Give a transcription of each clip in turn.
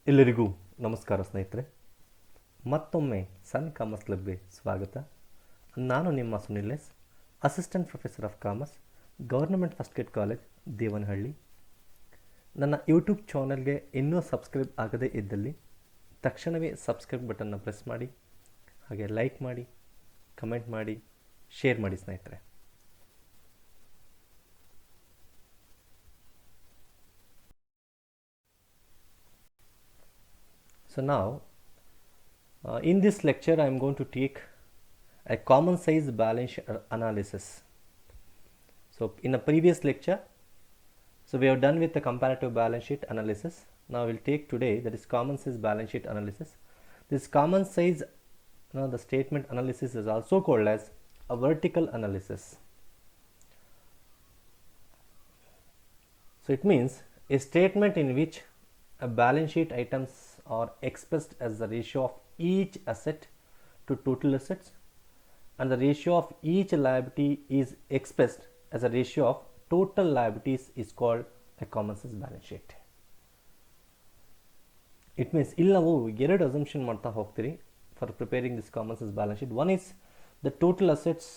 ಎಲ್ಲರಿಗೂ ನಮಸ್ಕಾರ ಸ್ನೇಹಿತರೆ. ಮತ್ತೊಮ್ಮೆ ಸನ್ ಕಾಮರ್ಸ್ ಕ್ಲಬ್ಗೆ ಸ್ವಾಗತ. ನಾನು ನಿಮ್ಮ Sunil S, assistant professor of commerce, government first grade college, Devanahalli. ನನ್ನ ಯೂಟ್ಯೂಬ್ ಚಾನಲ್ಗೆ ಇನ್ನೂ ಸಬ್ಸ್ಕ್ರೈಬ್ ಆಗದೇ ಇದ್ದಲ್ಲಿ ತಕ್ಷಣವೇ ಸಬ್ಸ್ಕ್ರೈಬ್ ಬಟನ್ನ ಪ್ರೆಸ್ ಮಾಡಿ, ಹಾಗೆ ಲೈಕ್ ಮಾಡಿ, ಕಮೆಂಟ್ ಮಾಡಿ, ಶೇರ್ ಮಾಡಿ ಸ್ನೇಹಿತರೆ. So now, in this lecture, I am going to take a common size balance sheet analysis. So in a previous lecture, we have done with the comparative balance sheet analysis. Now we will take today, that is common size balance sheet analysis. This common size, the statement analysis is also called as a vertical analysis. So it means a statement in which a balance sheet items are expressed as the ratio of each asset to total assets, and the ratio of each liability is expressed as a ratio of total liabilities is called a common size balance sheet. It means ಇಲ್ಲಿ ನಾವು ಎರಡು assumption ಮಾಡ್ತಾ ಹೋಗ್ತೀರಿ for preparing this common size balance sheet. One is the total assets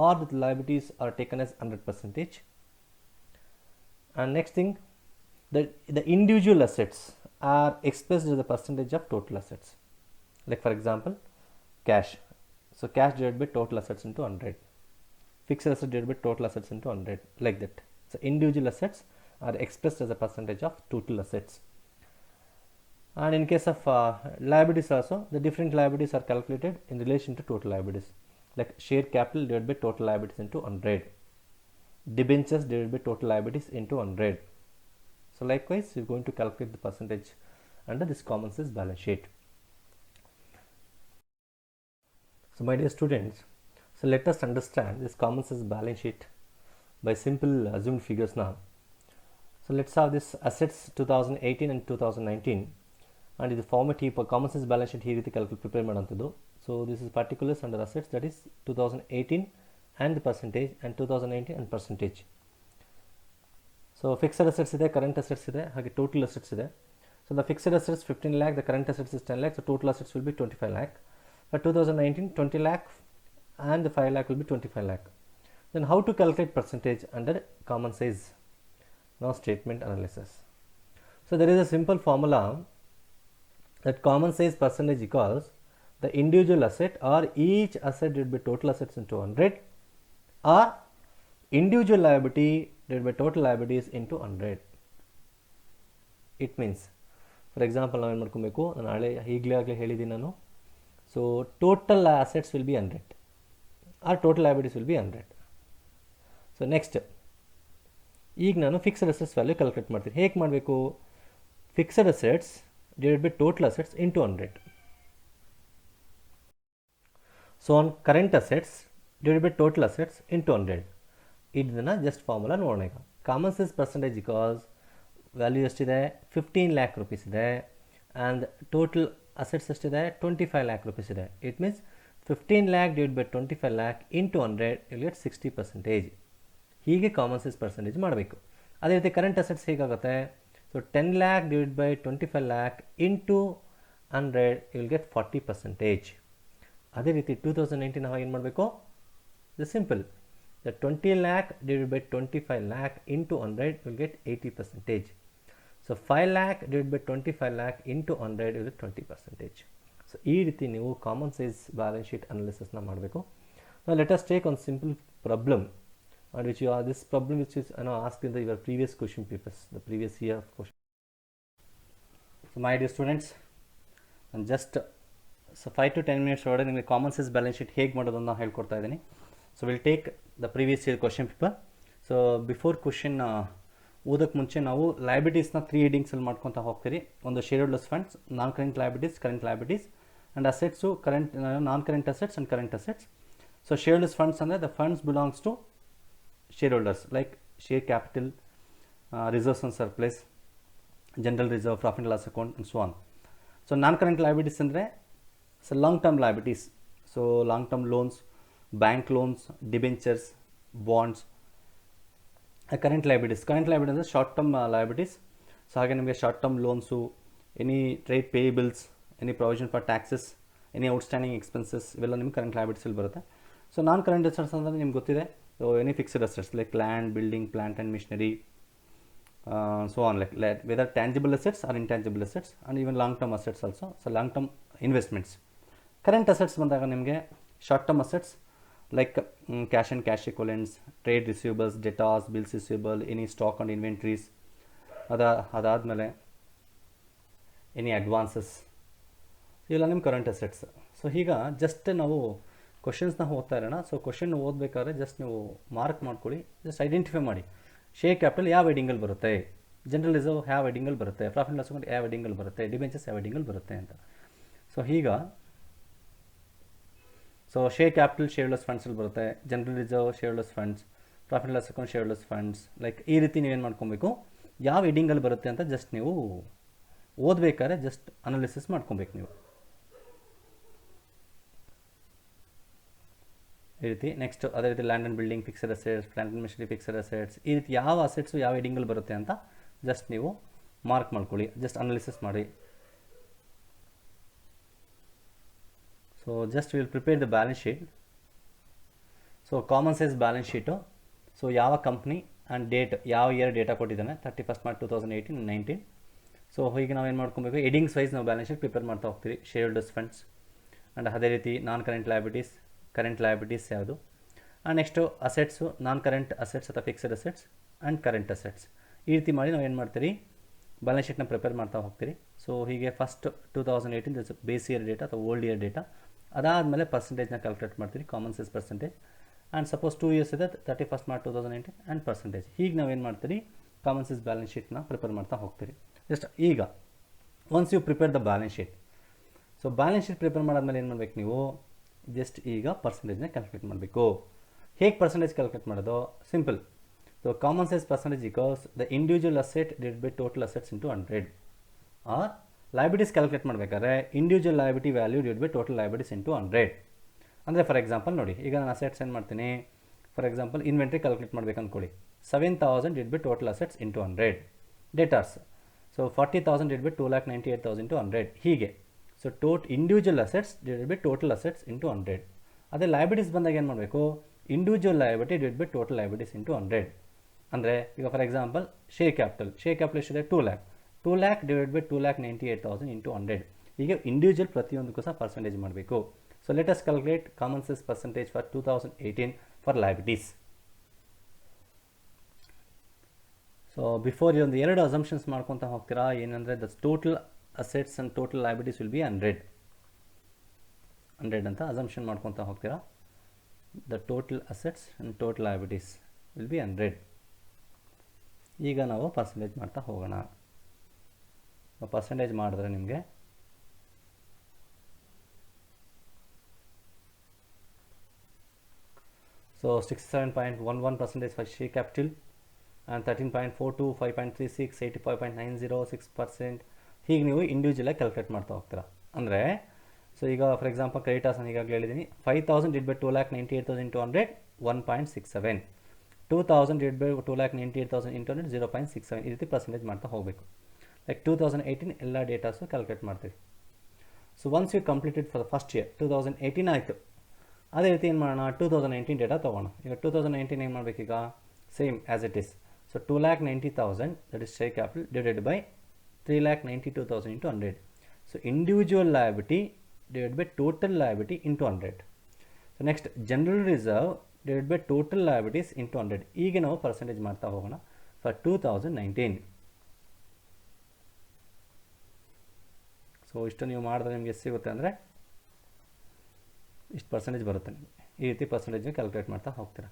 or the liabilities are taken as 100%, and next thing, the individual assets are expressed as a percentage of total assets. Like for example, cash. So cash divided by total assets into 100. Fixed asset divided by total assets into 100. Like that. So individual assets are expressed as a percentage of total assets. And in case of liabilities also, the different liabilities are calculated in relation to total liabilities. Like share capital divided by total liabilities into 100. Debentures divided by total liabilities into 100. So likewise, we are going to calculate the percentage under this common size balance sheet. So my dear students, so let us understand this common size balance sheet by simple assumed figures now. So let's have this assets 2018 and 2019, and the format for common size balance sheet here calculate prepare madantadu. So this is particulars under assets, that is 2018 and the percentage, and 2019 and percentage. So fixed assets ಇದೆ, current assets ಇದೆ, ಹಾಗೆ total assets ಇದೆ. So the fixed assets 15 lakh, the current assets is 10 lakh, so total assets will be 25 lakh. For 2019, 20 lakh and the 5 lakh will be 25 lakh. Then how to calculate percentage under common size statement analysis? So there is a simple formula that common size percentage equals the individual asset or each asset divided by total assets into 100, or individual liability divided by total liabilities into 100. It means, for example, ನಾವು ಏನು ಮಾಡ್ಕೊಬೇಕು, ನಾನು ಈಗಲೇ ಹೇಳಿದ್ದೀನಿ ನಾನು. So total assets will be 100 or total liabilities will be 100. So next, ಈಗ ನಾನು fixed assets value calculate ಮಾಡ್ತೀನಿ. ಹೇಗೆ ಮಾಡಬೇಕು? Fixed assets divided by total assets into 100. So on current assets divided by total assets into 100. ಇದನ್ನು just formula ನೋಡೋಣ. ಈಗ common size percentage because value ಎಷ್ಟಿದೆ? 15 lakh rupees ಇದೆ, ಆ್ಯಂಡ್ ಟೋಟಲ್ ಅಸೆಟ್ಸ್ ಎಷ್ಟಿದೆ? 25 lakh rupees ಇದೆ. It means 15 lac divide by 25 lac into 100 will get 60%. ಹೀಗೆ common size percentage ಮಾಡಬೇಕು. ಅದೇ ರೀತಿ ಕರೆಂಟ್ ಅಸೆಟ್ಸ್ ಹೇಗಾಗುತ್ತೆ? So 10 lac divide by 25 lac into 100 will get 40%. ಅದೇ ರೀತಿ 2019 ನಾವು ಏನು ಮಾಡಬೇಕು? ಇದು simple. The 20 lakh divided by 25 lakh into 100 will get 80%. So 5 lakh divided by 25 lakh into 100 will get 20%. So ಈ ರೀತಿ ನೀವು ಕಾಮನ್ ಸೈಜ್ ಬ್ಯಾಲೆನ್ಸ್ ಶೀಟ್ ಅನಾಲಿಸಿಸ್ನ ಮಾಡಬೇಕು. Now let us take on simple problem, and which you are this problem which is asked in your previous question papers, the previous year of question. So my dear students, and just 5 to 10 minutes ಒಳಗಡೆ ನಿಮಗೆ common size balance sheet ಹೇಗೆ ಮಾಡೋದನ್ನು ನಾನು ಹೇಳ್ಕೊಡ್ತಾ ಇದ್ದೀನಿ. So will take the previous year question paper. So before question ಓದೋಕ್ಕೆ ಮುಂಚೆ ನಾವು ಲಯಬಿಲಿಟೀಸ್ನ 3 ಹೆಡಿಂಗ್ಸಲ್ಲಿ ಮಾಡ್ಕೊತಾ ಹೋಗ್ತೀರಿ. ಒಂದು shareholders funds, non current liabilities, current liabilities, and assets current non current assets and current assets. So shareholders funds ಅಂದರೆ the funds belongs to shareholders, like share capital, reserves and surplus, general reserve, profit loss account and so on. So non current liabilities ಅಂದರೆ so long term liabilities, so long term loans, bank loans, debentures, bonds. Current liabilities ಅಂದರೆ short term liabilities. So ಹಾಗೆ ನಿಮಗೆ short term loans, any trade payables, any provision for taxes, any outstanding expenses, ಇವೆಲ್ಲ ನಿಮ್ಗೆ current ಲಯಬಿಲಿಟೀಸಲ್ಲಿ ಬರುತ್ತೆ. So non current assets ಅಂದರೆ ನಿಮ್ಗೆ ಗೊತ್ತಿದೆ. So any fixed assets like land, building, plant and machinery, so on, like whether tangible assets or intangible assets, and even long term assets also. So long term investments. Current assets ಬಂದಾಗ ನಿಮಗೆ short term assets like cash and cash equivalents, trade receivables, debtors, bills receivable, any stock and inventories, ಅದಾದಮೇಲೆ any advances, ಇವೆಲ್ಲ ನಿಮ್ಮ current assets. So ಈಗ just ನಾವು ಕ್ವಶನ್ಸ್ನ ಓದ್ತಾ ಇರೋಣ. ಸೊ ಕ್ವಶನ್ ಓದಬೇಕಾದ್ರೆ ಜಸ್ಟ್ ನೀವು ಮಾರ್ಕ್ ಮಾಡ್ಕೊಳ್ಳಿ, ಜಸ್ಟ್ ಐಡೆಂಟಿಫೈ ಮಾಡಿ ಶೇರ್ ಕ್ಯಾಪಿಟಲ್ ಯಾವ ಹೆಡಿಂಗಲ್ಲಿ ಬರುತ್ತೆ, ಜನರಲ್ ರಿಸರ್ವ್ ಯಾವ ಹೆಡಿಂಗಲ್ಲಿ ಬರುತ್ತೆ, ಪ್ರಾಫಿಟ್ ಲಾಸ್ ಅಕೌಂಟ್ ಯಾವ ಹೆಡಿಂಗಲ್ಲಿ ಬರುತ್ತೆ, ಡಿಬೆಂಚರ್ಸ್ ಯಾವ ಹೆಡಿಂಗಲ್ಲಿ ಬರುತ್ತೆ ಅಂತ. ಸೊ ಈಗ ಶೇರ್ ಕ್ಯಾಪಿಟಲ್ ಶೇರ್ಲೆಸ್ ಫಂಡ್ಸಲ್ಲಿ ಬರುತ್ತೆ, general reserve shareholders funds, profit loss account shareholders funds, like ಈ ರೀತಿ ನೀವೇನು ಮಾಡ್ಕೊಬೇಕು, ಯಾವ ಹೆಡಿಂಗಲ್ಲಿ ಬರುತ್ತೆ ಅಂತ ಜಸ್ಟ್ ನೀವು ಓದಬೇಕಾದ್ರೆ ಜಸ್ಟ್ ಅನಾಲಿಸಿಸ್ ಮಾಡ್ಕೊಬೇಕು ನೀವು ಈ ರೀತಿ. ನೆಕ್ಸ್ಟ್ ಅದೇ ರೀತಿ land and building fixed assets, plant and machinery fixed assets, ಈ ರೀತಿ ಯಾವ ಅಸೆಟ್ಸು ಯಾವ ಹೆಡಿಂಗಲ್ಲಿ ಬರುತ್ತೆ ಅಂತ ಜಸ್ಟ್ ನೀವು ಮಾರ್ಕ್ ಮಾಡ್ಕೊಳ್ಳಿ, ಜಸ್ಟ್ ಅನಾಲಿಸಿಸ್ ಮಾಡಿ. So just will prepare the balance sheet. So common size balance sheet, so ಯಾವ ಕಂಪ್ನಿ ಆ್ಯಂಡ್ ಡೇಟ್, ಯಾವ ಇಯರ್ ಡೇಟಾ ಕೊಟ್ಟಿದ್ದಾನೆ, 31st March 2018 and 19. ಸೊ ಹೀಗೆ ನಾವೇನು ಮಾಡ್ಕೊಬೇಕು, ಹೆಡಿಂಗ್ಸ್ ವೈಸ್ ನಾವು ಬ್ಯಾಲೆನ್ಸ್ ಶೀಟ್ ಪ್ರಿಪೇರ್ ಮಾಡ್ತಾ ಹೋಗ್ತೀವಿ. ಶೇರ್ ಹೋಲ್ಡರ್ಸ್ ಫಂಡ್ಸ್ ಆ್ಯಂಡ್ ಅದೇ ರೀತಿ non current liabilities, current liabilities ಯಾವುದು, and next assets, non current assets ಅಥವಾ fixed assets and current assets. ಈ ರೀತಿ ಮಾಡಿ ನಾವು ಏನು ಮಾಡ್ತೀರಿ, ಬ್ಯಾಲೆನ್ಸ್ ಶೀಟ್ನ ಪ್ರಿಪೇರ್ ಮಾಡ್ತಾ ಹೋಗ್ತೀರಿ. ಸೊ ಹೀಗೆ ಫಸ್ಟ್ 2018 ಬೇಸ್ ಇಯರ್ ಡೇಟಾ ಅಥವಾ ಓಲ್ಡ್ ಇಯರ್ ಡೇಟಾ, ಅದಾದಮೇಲೆ ಪರ್ಸೆಂಟೇಜ್ನ ಕ್ಯಾಲ್ಕುಲೇಟ್ ಮಾಡ್ತೀರಿ, common size percentage. And suppose 2 years ಇದೆ, 31st March 2018 ಆ್ಯಂಡ್ ಪರ್ಸೆಂಟೇಜ್. ಹೀಗೆ ನಾವೇನು ಮಾಡ್ತೀರಿ, ಕಾಮನ್ ಸೈಜ್ ಬ್ಯಾಲೆನ್ಸ್ ಶೀಟ್ನ ಪ್ರಿಪೇರ್ ಮಾಡ್ತಾ ಹೋಗ್ತೀರಿ. ಜಸ್ಟ್ ಈಗ once you prepare the balance sheet, so balance sheet prepare ಮಾಡಾದ್ಮೇಲೆ ಏನು ಮಾಡ್ಬೇಕು ನೀವು, ಜಸ್ಟ್ ಈಗ ಪರ್ಸೆಂಟೇಜ್ನ ಕ್ಯಾಲ್ಕುಲೇಟ್ ಮಾಡಬೇಕು. ಹೇಗೆ ಪರ್ಸೆಂಟೇಜ್ ಕ್ಯಾಲ್ಕುಲೇಟ್ ಮಾಡೋದು, simple. So common size percentage equals the individual asset divided by total assets into 100. Or liabilities calculate ಮಾಡಬೇಕಾದ್ರೆ individual liability value divide by total liabilities into 100. ಅಂದರೆ ಫಾರ್ ಎಕ್ಸಾಂಪಲ್ ನೋಡಿ, ಈಗ ನಾನು assets ಏನು ಮಾಡ್ತೀನಿ, ಫಾರ್ ಎಕ್ಸಾಂಪಲ್ ಇನ್ವೆಂಟ್ರಿ ಕ್ಯಾಲ್ಕುಲೇಟ್ ಮಾಡಬೇಕು ಅಂದ್ಕೊಳ್ಳಿ, 7,000 divide by total assets into 100. Datas, so 40,000 divide by 2,98,000 into 100. ಹೀಗೆ so individual assets divide by total assets into 100. ಅದೇ ಲಯಬಿಲಿಟೀಸ್ ಬಂದಾಗ ಏನು ಮಾಡಬೇಕು, individual liability divide by total liabilities into 100. ಅಂದರೆ ಈಗ ಫಾರ್ ಎಕ್ಸಾಂಪಲ್ ಶೇರ್ ಕ್ಯಾಪಿಟಲ್ ಎಷ್ಟಿದೆ, 2 lakh, 2 lakh divide by 2,98,000 into 100. ಹೀಗೆ individual ಪ್ರತಿಯೊಂದಕ್ಕೂ ಸಹ ಪರ್ಸೆಂಟೇಜ್ ಮಾಡಬೇಕು. So let us calculate common size percentage for 2018 for liabilities. So before ಒಂದು 2 ಅಸಂಪ್ಷನ್ಸ್ ಮಾಡ್ಕೊತಾ ಹೋಗ್ತೀರಾ, ಏನಂದರೆ the total assets and total liabilities will be 100 ಅಂತ ಅಸಂಪ್ಷನ್ ಮಾಡ್ಕೊತಾ ಹೋಗ್ತೀರಾ. The total assets and total liabilities will be 100. ಈಗ ನಾವು ಪರ್ಸೆಂಟೇಜ್ ಮಾಡ್ತಾ ಹೋಗೋಣ. ಪರ್ಸೆಂಟೇಜ್ ಮಾಡಿದ್ರೆ ನಿಮಗೆ so 67.11% for share capital and 13.42, 5.36, 85.90, 6%. ಹೀಗೆ ನೀವು ಇಂಡಿವಿಜುವಲಾಗಿ ಕ್ಯಾಲ್ಕುಲೇಟ್ ಮಾಡ್ತಾ ಹೋಗ್ತೀರಾ. ಅಂದರೆ ಸೊ ಈಗ ಫಾರ್ ಎಕ್ಸಾಂಪಲ್ ಕ್ರೆಡಿಟರ್ಸ್ ನಾನು ಈಗಾಗಲೇ ಹೇಳಿದ್ದೀನಿ, 5,000 divide by 2,98,000 into 100, 1.67. 2,000 divide by 2,98,000 into 100, 0.67. ಈ ರೀತಿ ಪರ್ಸೆಂಟೇಜ್ ಮಾಡ್ತಾ ಹೋಗಬೇಕು. ಲೈಕ್ 2018 ಎಲ್ಲ ಡೇಟಾಸು ಕ್ಯಾಲ್ಕುಲೇಟ್ ಮಾಡ್ತೀವಿ. So once you completed for the first year 2018 ಆಯಿತು. ಅದೇ ರೀತಿ ಏನು ಮಾಡೋಣ, 2019 ಡೇಟಾ ತೊಗೋಣ. ಈಗ 2019 ಏನು ಮಾಡಬೇಕೀಗ, same as it is. So 2,90,000 that is share capital divided by 3,92,000 into 100. So individual liability divide by total liability into 100. So next general reserve divide by total liabilities into 100. ಈಗ ನಾವು ಪರ್ಸೆಂಟೇಜ್ ಮಾಡ್ತಾ ಹೋಗೋಣ for 2019. So ಇಷ್ಟು ನೀವು ಮಾಡಿದ್ರೆ ನಿಮಗೆ ಎಷ್ಟು ಸಿಗುತ್ತೆ ಅಂದರೆ ಇಷ್ಟು ಪರ್ಸೆಂಟೇಜ್ ಬರುತ್ತೆ ನಿಮಗೆ. ಈ ರೀತಿ ಪರ್ಸೆಂಟೇಜ್ನ ಕ್ಯಾಲ್ಕುಲೇಟ್ ಮಾಡ್ತಾ ಹೋಗ್ತೀರಾ.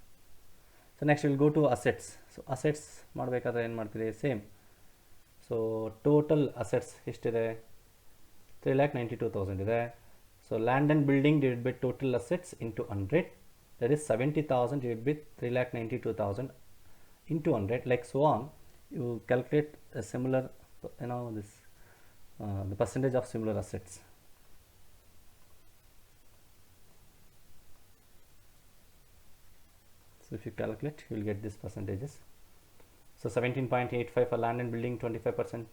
So next will go to assets. So assets ಮಾಡಬೇಕಾದ್ರೆ ಏನು ಮಾಡ್ತೀರಿ, ಸೇಮ್. ಸೊ ಟೋಟಲ್ ಅಸೆಟ್ಸ್ ಎಷ್ಟಿದೆ, 3,92,000 ಇದೆ. So land and building divide by total assets into 100, that is 70,000 divide by 3,92,000 into 100, like so on. You calculate similar this the percentage of similar assets. So if you calculate, you will get these percentages. So 17.85 for land and building, 25%,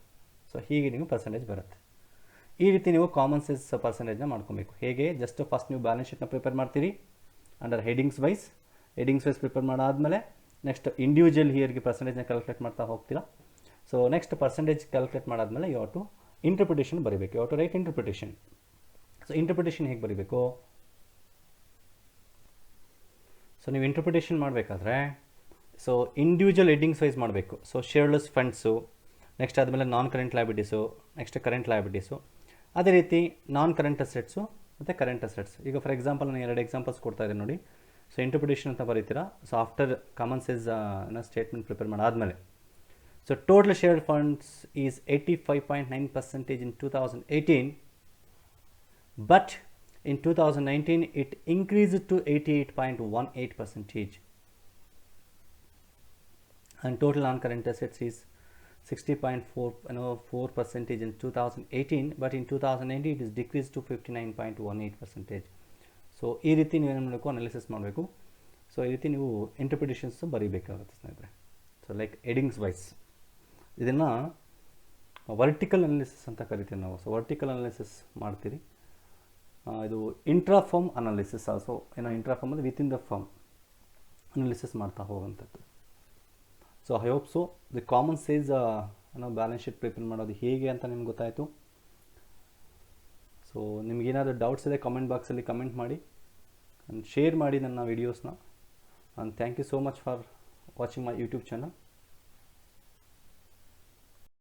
so ಹೀಗೆ ನೀವು percentage ಬರುತ್ತೆ. ಈ ರೀತಿ ನೀವು common sense ಪರ್ಸೆಂಟೇಜ್ನ ಮಾಡ್ಕೊಬೇಕು. ಹೇಗೆ? Just first ನೀವು ಬ್ಯಾಲೆನ್ಸ್ ಶೀಟ್ನ ಪ್ರಿಪೇರ್ ಮಾಡ್ತೀರಿ ಅಂಡರ್ ಹೆಡಿಂಗ್ಸ್ ವೈಸ್ ಪ್ರಿಪೇರ್ ಮಾಡಾದಮೇಲೆ ನೆಕ್ಸ್ಟ್ ಇಂಡಿವಿಜುವಲ್ ಇಯರ್ಗೆ ಪರ್ಸೆಂಟೇಜ್ನ ಕ್ಯಾಲ್ಕುಲೇಟ್ ಮಾಡ್ತಾ ಹೋಗ್ತೀರಾ. ಸೊ ನೆಕ್ಸ್ಟ್ ಪರ್ಸೆಂಟೇಜ್ ಕ್ಯಾಲ್ಕುಲೇಟ್ ಮಾಡಾದಮೇಲೆ ಯು ಹ್ಯಾವ್ ಟು ಇಂಟರ್ಪ್ರಿಟೇಷನ್ ಬರೀಬೇಕು. You have to write interpretation. So interpretation ಹೇಗೆ ಬರೀಬೇಕು? ಸೊ ನೀವು ಇಂಟರ್ಪ್ರಿಟೇಷನ್ ಮಾಡಬೇಕಾದ್ರೆ ಸೊ ಇಂಡಿವಿಜುವಲ್ ಹೆಡ್ಡಿಂಗ್ಸ್ ವೈಸ್ ಮಾಡಬೇಕು. ಸೊ ಶೇರ್ಲೆಸ್ ಫಂಡ್ಸು, ನೆಕ್ಸ್ಟ್ ಆದಮೇಲೆ non current liabilities, next current liabilities, ಅದೇ ರೀತಿ ನಾನ್ ಕರೆಂಟ್ ಅಸೆಟ್ಸು ಮತ್ತು ಕರೆಂಟ್ ಅಸೆಟ್ಸ್. ಈಗ ಫಾರ್ ಎಕ್ಸಾಂಪಲ್ ನಾನು 2 ಎಕ್ಸಾಂಪಲ್ಸ್ ಕೊಡ್ತಾ ಇದ್ದೀನಿ ನೋಡಿ. ಸೊ ಇಂಟರ್ಪ್ರಿಟೇಷನ್ ಅಂತ ಬರೀತೀರಾ. So after common sense statement prepare ಮಾಡಾದಮೇಲೆ so total share funds is 85.9% in 2018, but in 2019 it increased to 88.18%, and total non-current assets is 60.4% in 2018, but in 2019 it is decreased to 59.18%. So ಈ ರೀತಿ ನೀವೇನು ಮಾಡಬೇಕು? Analysis ಮಾಡಬೇಕು. So ಈ ರೀತಿ ನೀವು interpretations ಬರೀಬೇಕಾಗುತ್ತೆ ಸ್ನೇಹಿತರೆ. ಸೊ ಲೈಕ್ ಹೆಡಿಂಗ್ಸ್ ವೈಸ್ ಇದನ್ನು ವರ್ಟಿಕಲ್ ಅನಾಲಿಸಿಸ್ ಅಂತ ಕರಿತೀವಿ ನಾವು. ಸೊ ವರ್ಟಿಕಲ್ ಅನಾಲಿಸಿಸ್ ಮಾಡ್ತೀರಿ. ಇದು ಇಂಟ್ರಾ ಫರ್ಮ್ ಅನಾಲಿಸಿಸ್ ಆಲ್ಸೋ, ಏನೋ ಇಂಟ್ರಾ ಫರ್ಮ್ ಅಂದರೆ ವಿತಿನ್ ದ ಫರ್ಮ್ ಅನಾಲಿಸಿಸ್ ಮಾಡ್ತಾ ಹೋಗುವಂಥದ್ದು. So I hope so the common sense balance sheet prepare ಮಾಡೋದು ಹೇಗೆ ಅಂತ ನಿಮ್ಗೆ ಗೊತ್ತಾಯಿತು. ಸೊ ನಿಮಗೇನಾದರೂ ಡೌಟ್ಸ್ ಇದೆ ಕಮೆಂಟ್ ಬಾಕ್ಸಲ್ಲಿ ಕಮೆಂಟ್ ಮಾಡಿ ಆ್ಯಂಡ್ ಶೇರ್ ಮಾಡಿ ನನ್ನ ವೀಡಿಯೋಸ್ನ. And thank you so much for watching my YouTube channel.